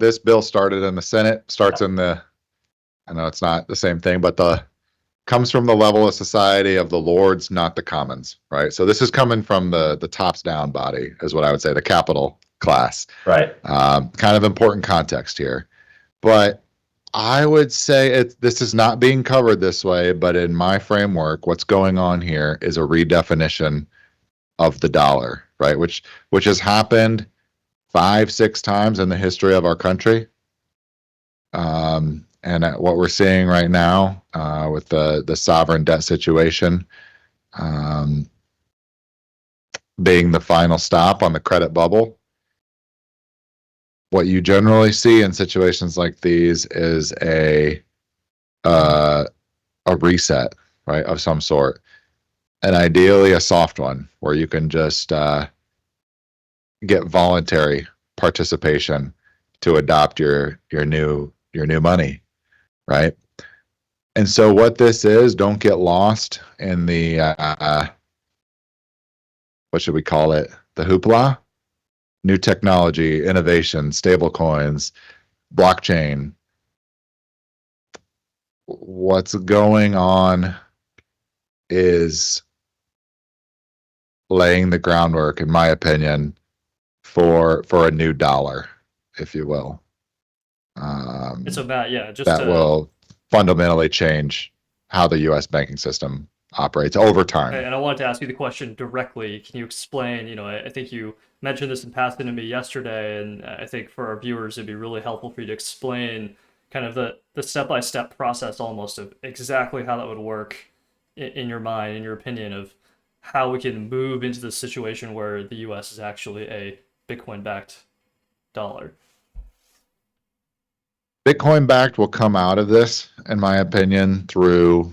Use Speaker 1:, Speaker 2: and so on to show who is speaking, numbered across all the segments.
Speaker 1: this bill started in the Senate, starts in the, I know it's not the same thing, but the comes from the level of society of the lords, not the commons, right? So this is coming from the tops down body, is what I would say, the capital class.
Speaker 2: Right.
Speaker 1: Kind of important context here. But I would say this is not being covered this way, but in my framework, what's going on here is a redefinition of the dollar, right? Which has happened 5-6 times in the history of our country. And what we're seeing right now with the sovereign debt situation being the final stop on the credit bubble. What you generally see in situations like these is a reset, right, of some sort, and ideally a soft one where you can just get voluntary participation to adopt your new money, right? And so what this is, don't get lost in the what should we call it? The hoopla, new technology, innovation, stable coins, blockchain. What's going on is laying the groundwork, in my opinion, for a new dollar, if you will.
Speaker 3: And so, Matt, yeah, just
Speaker 1: that will fundamentally change how the U.S. banking system operates over time.
Speaker 3: And I wanted to ask you the question directly. Can you explain, I think you mentioned this in passing to me yesterday, and I think for our viewers, it'd be really helpful for you to explain kind of the step-by-step process almost of exactly how that would work in your mind, in your opinion, of how we can move into the situation where the U.S. is actually a Bitcoin-backed dollar.
Speaker 1: Bitcoin-backed will come out of this, in my opinion, through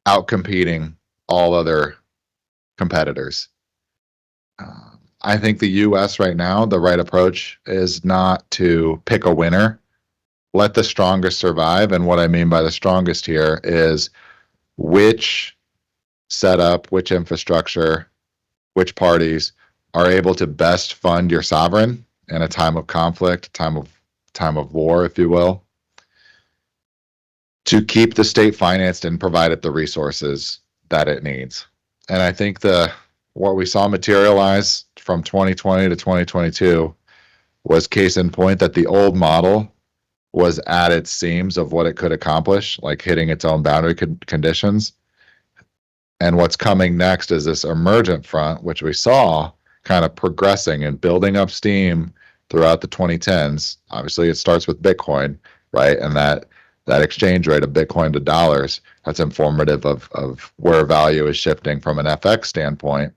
Speaker 1: outcompeting all other competitors. I think the U.S. right now, the right approach is not to pick a winner, let the strongest survive. And what I mean by the strongest here is which setup, which infrastructure, which parties are able to best fund your sovereign in a time of conflict, time of war, if you will, to keep the state financed and provide it the resources that it needs. And I think what we saw materialize from 2020 to 2022 was case in point that the old model was at its seams of what it could accomplish, like hitting its own boundary conditions. And what's coming next is this emergent front, which we saw kind of progressing and building up steam throughout the 2010s. Obviously, it starts with Bitcoin, right? And that exchange rate of Bitcoin to dollars, that's informative of where value is shifting from an FX standpoint.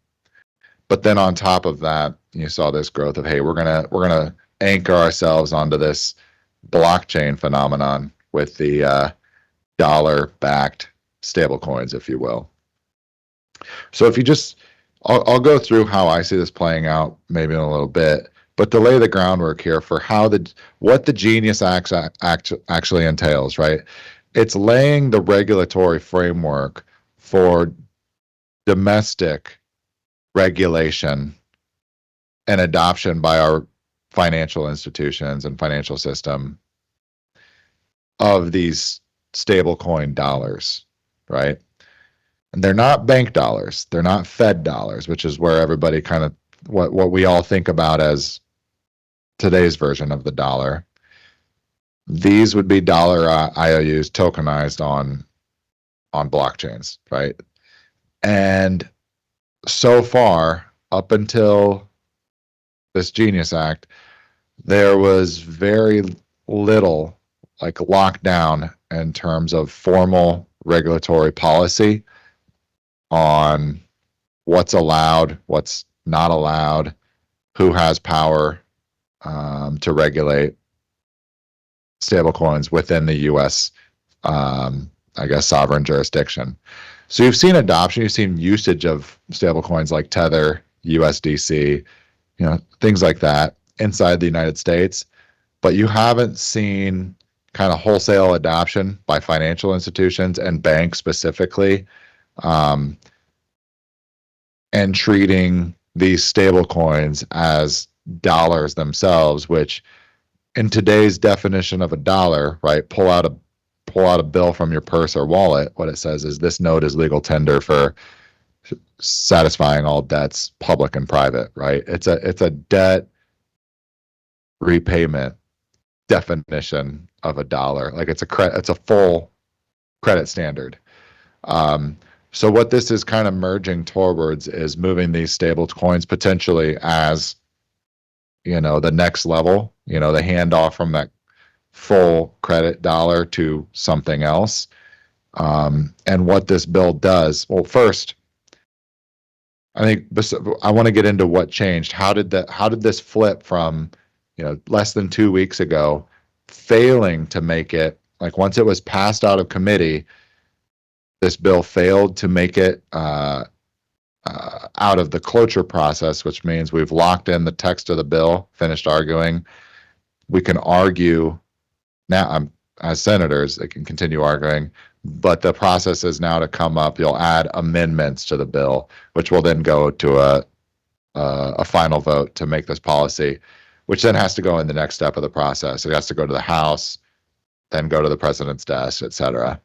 Speaker 1: But then on top of that, you saw this growth of, hey, we're gonna anchor ourselves onto this blockchain phenomenon with the dollar-backed stablecoins, if you will. So if you just, I'll go through how I see this playing out maybe in a little bit, but to lay the groundwork here for what the Genius Act actually entails, right? It's laying the regulatory framework for domestic regulation and adoption by our financial institutions and financial system of these stablecoin dollars, right? And they're not bank dollars. They're not Fed dollars, which is where everybody kind of what we all think about as today's version of the dollar. These would be dollar IOUs tokenized on blockchains, right? And so far, up until this Genius Act, there was very little like lockdown in terms of formal regulatory policy on what's allowed, what's not allowed, who has power to regulate stablecoins within the U.S. I guess sovereign jurisdiction. So you've seen adoption, you've seen usage of stablecoins like Tether, USDC, things like that inside the United States, but you haven't seen kind of wholesale adoption by financial institutions and banks specifically, and treating these stablecoins as dollars themselves, which in today's definition of a dollar, right? Pull out a bill from your purse or wallet. What it says is this note is legal tender for satisfying all debts, public and private, right? It's a debt repayment definition of a dollar. Like it's a full credit standard. So what this is kind of merging towards is moving these stable coins potentially as, the next level, the handoff from that full credit dollar to something else. And what this bill does, well, first, I think I want to get into what changed. How did this flip from, less than 2 weeks ago, failing to make it, like once it was passed out of committee, this bill failed to make it out of the cloture process, which means we've locked in the text of the bill, finished arguing. We can argue now, as senators, they can continue arguing, but the process is now to come up. You'll add amendments to the bill, which will then go to a final vote to make this policy, which then has to go in the next step of the process. It has to go to the House, then go to the president's desk, et cetera.